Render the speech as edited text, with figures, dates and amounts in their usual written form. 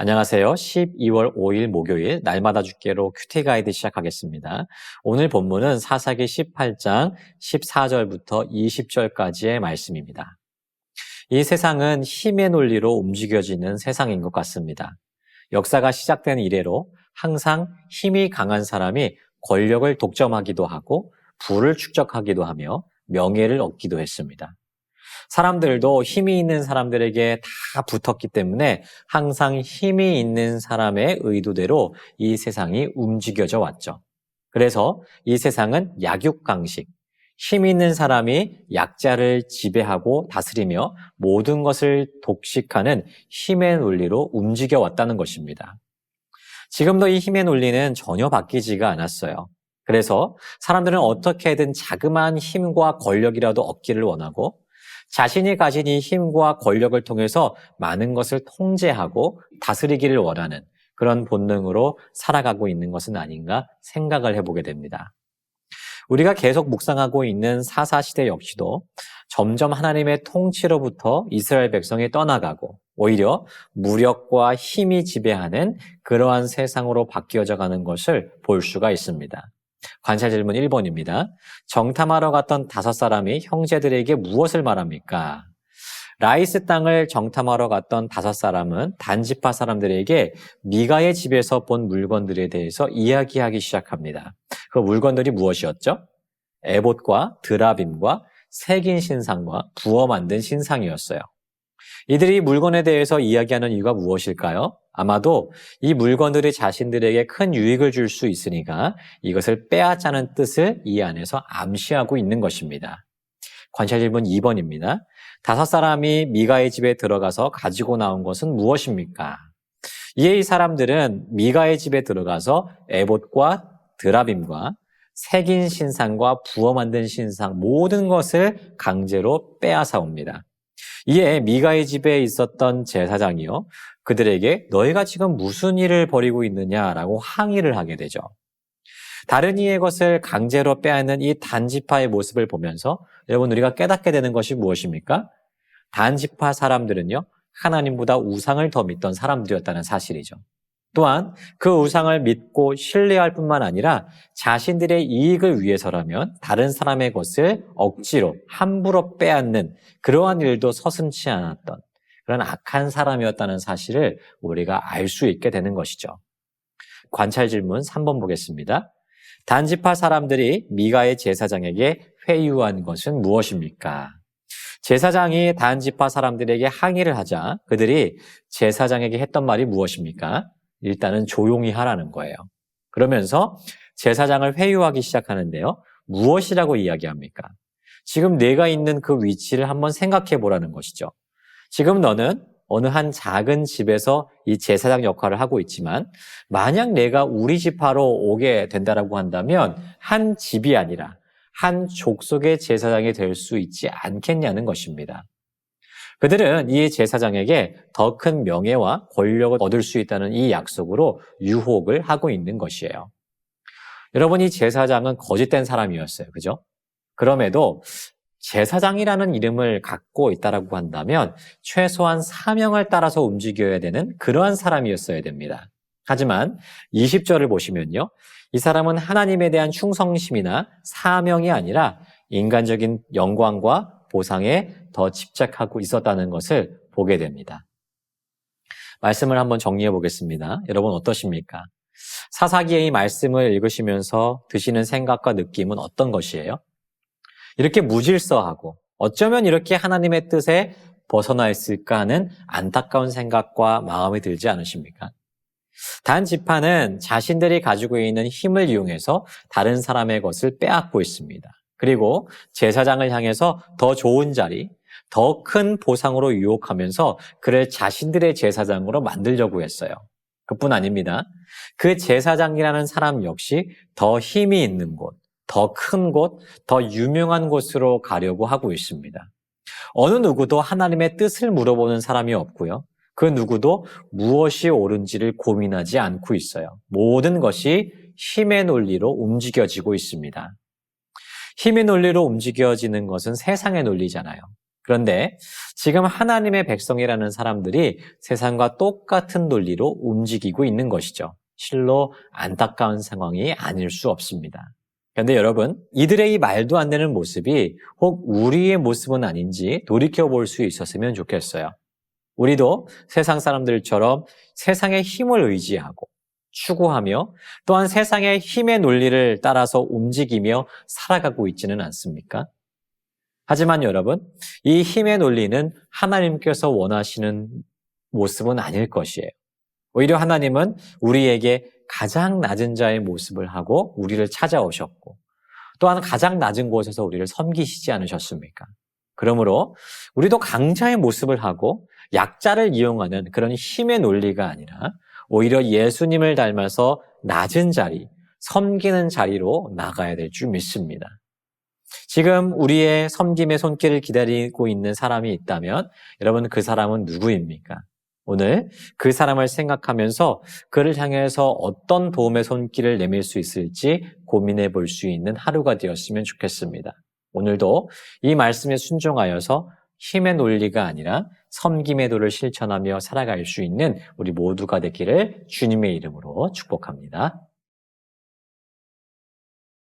안녕하세요. 12월 5일 목요일 날마다 죽게로 큐티 가이드 시작하겠습니다. 오늘 본문은 사사기 18장 14절부터 20절까지의 말씀입니다. 이 세상은 힘의 논리로 움직여지는 세상인 것 같습니다. 역사가 시작된 이래로 항상 힘이 강한 사람이 권력을 독점하기도 하고 부를 축적하기도 하며 명예를 얻기도 했습니다. 사람들도 힘이 있는 사람들에게 다 붙었기 때문에 항상 힘이 있는 사람의 의도대로 이 세상이 움직여져 왔죠. 그래서 이 세상은 약육강식, 힘 있는 사람이 약자를 지배하고 다스리며 모든 것을 독식하는 힘의 논리로 움직여 왔다는 것입니다. 지금도 이 힘의 논리는 전혀 바뀌지가 않았어요. 그래서 사람들은 어떻게든 자그마한 힘과 권력이라도 얻기를 원하고 자신이 가진 이 힘과 권력을 통해서 많은 것을 통제하고 다스리기를 원하는 그런 본능으로 살아가고 있는 것은 아닌가 생각을 해보게 됩니다. 우리가 계속 묵상하고 있는 사사시대 역시도 점점 하나님의 통치로부터 이스라엘 백성이 떠나가고 오히려 무력과 힘이 지배하는 그러한 세상으로 바뀌어져 가는 것을 볼 수가 있습니다. 관찰 질문 1번입니다. 정탐하러 갔던 5사람이 형제들에게 무엇을 말합니까? 라이스 땅을 정탐하러 갔던 5사람은 단지파 사람들에게 미가의 집에서 본 물건들에 대해서 이야기하기 시작합니다. 그 물건들이 무엇이었죠? 에봇과 드라빔과 새긴 신상과 부어 만든 신상이었어요. 이들이 물건에 대해서 이야기하는 이유가 무엇일까요? 아마도 이 물건들이 자신들에게 큰 유익을 줄 수 있으니까 이것을 빼앗자는 뜻을 이 안에서 암시하고 있는 것입니다. 관찰 질문 2번입니다. 5사람이 미가의 집에 들어가서 가지고 나온 것은 무엇입니까? 이에 이 사람들은 미가의 집에 들어가서 에봇과 드라빔과 새긴 신상과 부어 만든 신상 모든 것을 강제로 빼앗아 옵니다. 이에 미가의 집에 있었던 제사장이요, 그들에게 너희가 지금 무슨 일을 벌이고 있느냐라고 항의를 하게 되죠. 다른 이의 것을 강제로 빼앗는 이 단지파의 모습을 보면서 여러분 우리가 깨닫게 되는 것이 무엇입니까? 단지파 사람들은요, 하나님보다 우상을 더 믿던 사람들이었다는 사실이죠. 또한 그 우상을 믿고 신뢰할 뿐만 아니라 자신들의 이익을 위해서라면 다른 사람의 것을 억지로 함부로 빼앗는 그러한 일도 서슴지 않았던 그런 악한 사람이었다는 사실을 우리가 알 수 있게 되는 것이죠. 관찰 질문 3번 보겠습니다. 단지파 사람들이 미가의 제사장에게 회유한 것은 무엇입니까? 제사장이 단지파 사람들에게 항의를 하자 그들이 제사장에게 했던 말이 무엇입니까? 일단은 조용히 하라는 거예요. 그러면서 제사장을 회유하기 시작하는데요. 무엇이라고 이야기합니까? 지금 내가 있는 그 위치를 한번 생각해 보라는 것이죠. 지금 너는 어느 한 작은 집에서 이 제사장 역할을 하고 있지만 만약 내가 우리 지파로 오게 된다라고 한다면 한 집이 아니라 한 족속의 제사장이 될 수 있지 않겠냐는 것입니다. 그들은 이 제사장에게 더 큰 명예와 권력을 얻을 수 있다는 이 약속으로 유혹을 하고 있는 것이에요. 여러분, 이 제사장은 거짓된 사람이었어요. 그죠? 그럼에도 제사장이라는 이름을 갖고 있다라고 한다면 최소한 사명을 따라서 움직여야 되는 그러한 사람이었어야 됩니다. 하지만 20절을 보시면요. 이 사람은 하나님에 대한 충성심이나 사명이 아니라 인간적인 영광과 보상에 더 집착하고 있었다는 것을 보게 됩니다. 말씀을 한번 정리해 보겠습니다. 여러분 어떠십니까? 사사기의 이 말씀을 읽으시면서 드시는 생각과 느낌은 어떤 것이에요? 이렇게 무질서하고 어쩌면 이렇게 하나님의 뜻에 벗어나 있을까 하는 안타까운 생각과 마음이 들지 않으십니까? 단 지파는 자신들이 가지고 있는 힘을 이용해서 다른 사람의 것을 빼앗고 있습니다. 그리고 제사장을 향해서 더 좋은 자리, 더 큰 보상으로 유혹하면서 그를 자신들의 제사장으로 만들려고 했어요. 그뿐 아닙니다. 그 제사장이라는 사람 역시 더 힘이 있는 곳, 더 큰 곳, 더 유명한 곳으로 가려고 하고 있습니다. 어느 누구도 하나님의 뜻을 물어보는 사람이 없고요. 그 누구도 무엇이 옳은지를 고민하지 않고 있어요. 모든 것이 힘의 논리로 움직여지고 있습니다. 힘의 논리로 움직여지는 것은 세상의 논리잖아요. 그런데 지금 하나님의 백성이라는 사람들이 세상과 똑같은 논리로 움직이고 있는 것이죠. 실로 안타까운 상황이 아닐 수 없습니다. 그런데 여러분, 이들의 이 말도 안 되는 모습이 혹 우리의 모습은 아닌지 돌이켜볼 수 있었으면 좋겠어요. 우리도 세상 사람들처럼 세상의 힘을 의지하고 추구하며 또한 세상의 힘의 논리를 따라서 움직이며 살아가고 있지는 않습니까? 하지만 여러분, 이 힘의 논리는 하나님께서 원하시는 모습은 아닐 것이에요. 오히려 하나님은 우리에게 가장 낮은 자의 모습을 하고 우리를 찾아오셨고 또한 가장 낮은 곳에서 우리를 섬기시지 않으셨습니까? 그러므로 우리도 강자의 모습을 하고 약자를 이용하는 그런 힘의 논리가 아니라 오히려 예수님을 닮아서 낮은 자리, 섬기는 자리로 나가야 될 줄 믿습니다. 지금 우리의 섬김의 손길을 기다리고 있는 사람이 있다면 여러분 그 사람은 누구입니까? 오늘 그 사람을 생각하면서 그를 향해서 어떤 도움의 손길을 내밀 수 있을지 고민해 볼 수 있는 하루가 되었으면 좋겠습니다. 오늘도 이 말씀에 순종하여서 힘의 논리가 아니라 섬김의 도를 실천하며 살아갈 수 있는 우리 모두가 되기를 주님의 이름으로 축복합니다.